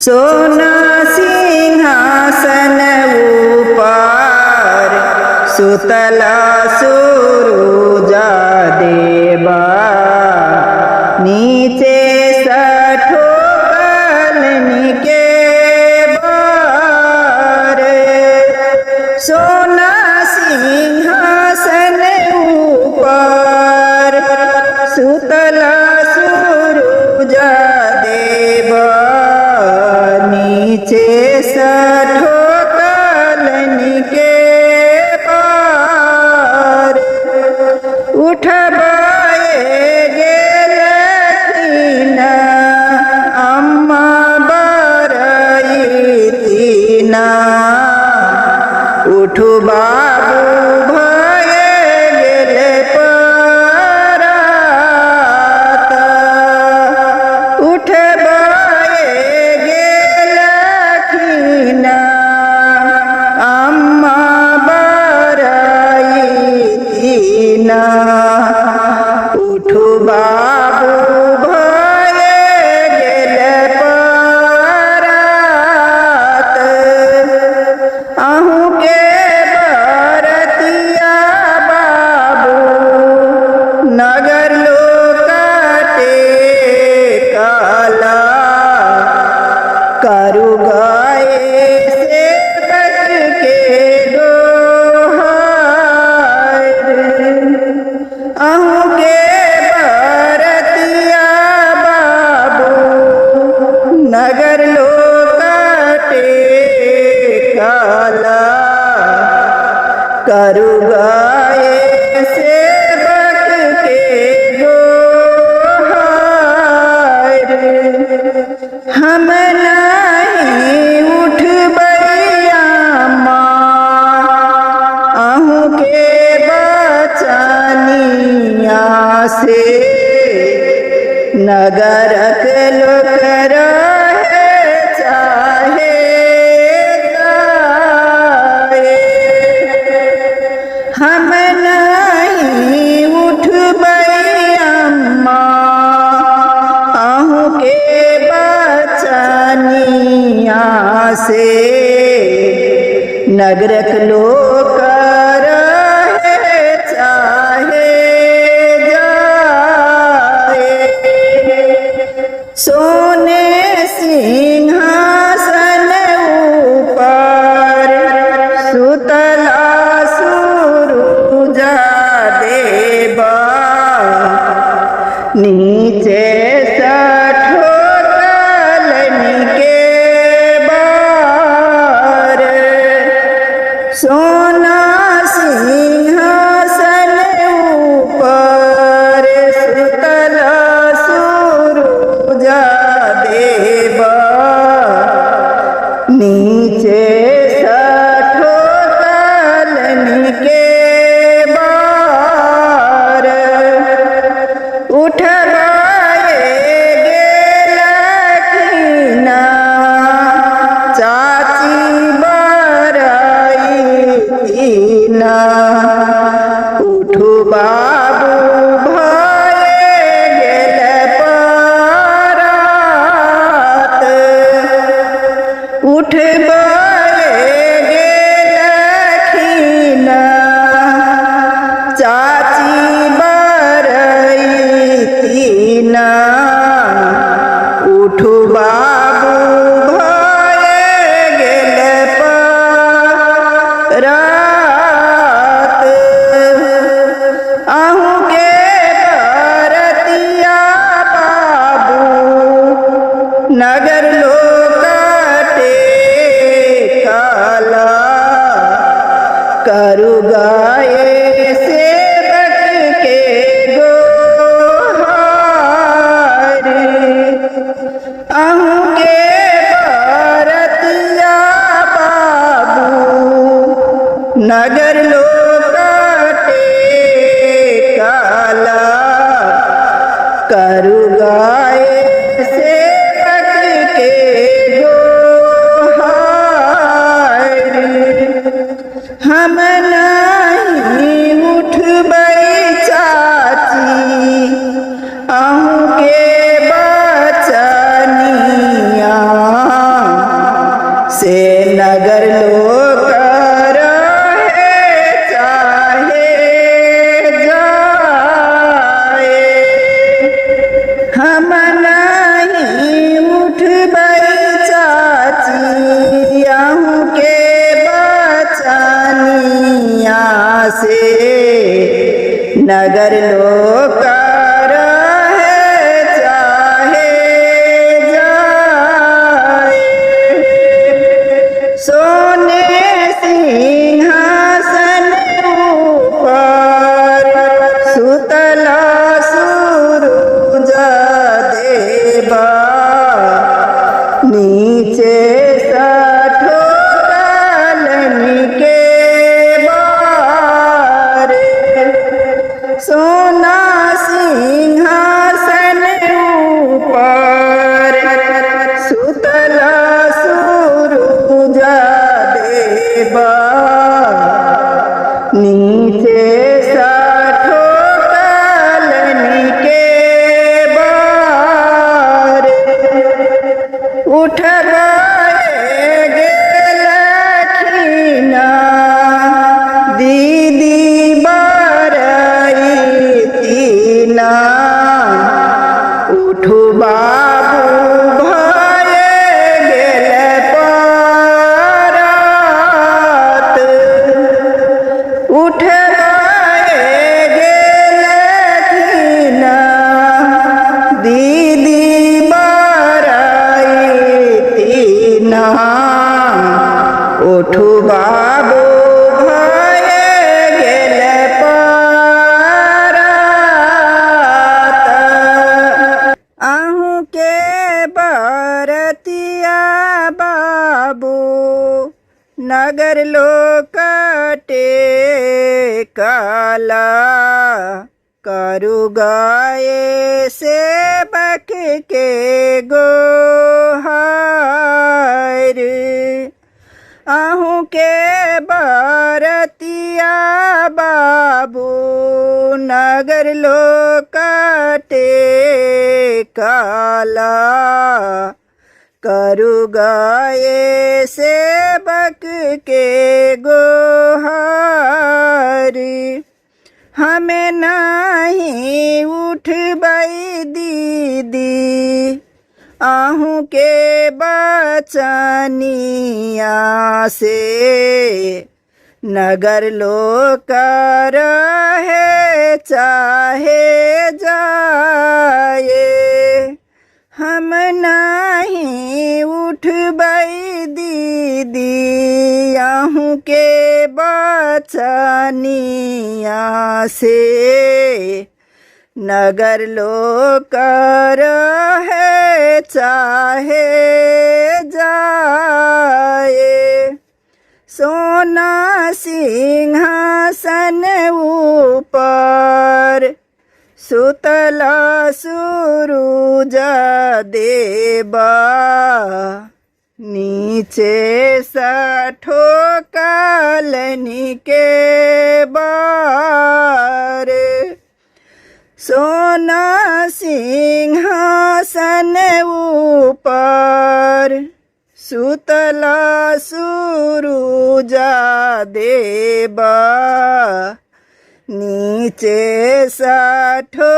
सोना सिंहासन ऊपर सुतला सुरुजा देवा, नीचे सठो कलनी के बार। सोना सिंहासन ऊपर सुतला सुरुजा देवा, नीचे सठो कलनी के पार। उठबाए गेलखिन अम्मा बरईतिना, उठु बाबू भये गेले परात। उठबाए गेलखिन अम्मा बरईतिना, उठु बाबू भये गेले परात। अहूँ के बरतिया बाबू नगर लोकाटे काला, करु गए से कट के दोहार। अहूँ के बरतिया बाबू नगर लोकाटे काला, करु गए सेवक के दोहार। हम नहीं उठबैया माँ, अहूँ के बचनिया से नगरक लोक रहे चाहे जाए। हम नहीं उठबैया माँ, अहूँ के बचनिया से नगरक लोक रहे चाहे जाए। सोने सिंहासन ऊपर सुतला सुरुजा देवा, नीचे सठो कलनी के बार। सोना सिंहासन ऊपर सुतला सुरुजा देवा, नीचे सठो कलनी के बार। उठबाए गेलखिन चाची बरईतिना, उठु बाबू भये गेले परात। उठबाए गेलखिन चाची बरईतिना, उठु बाबू भये गेले परात। अहूँ के बरतिया बाबू नगर लोकाटे काला, करु गए सेवक के दोहार। अहूँ के बरतिया बाबू नगर लोकाटे काला, करु गए सेवक के दोहार। हम नहीं उठबै चाची, अहूँ के बचनिया ना उठू बाबू भये गेले परत उठ भये गेले ना दीदी बराई ना उठू बाबू नगर लोकटे काला करु गाये सेवक के गोहार आहू के बरतिया बाबू नगर लोकटे काला करु गाये सेवक के गोहारी हमें नहीं उठबई दीदी आहू के बचनिया से नगर लोक रहे चाहे जाए हम नहीं उठबई दीदी आहू के बचनिया से नगर लोक रहे चाहे जाए सोना सिंहासन ऊपर सुतला सूरज देवा नीचे साठो कालनी के बार सोना सिंहासन ऊपर सुतला सूरज देवा नीचे साठो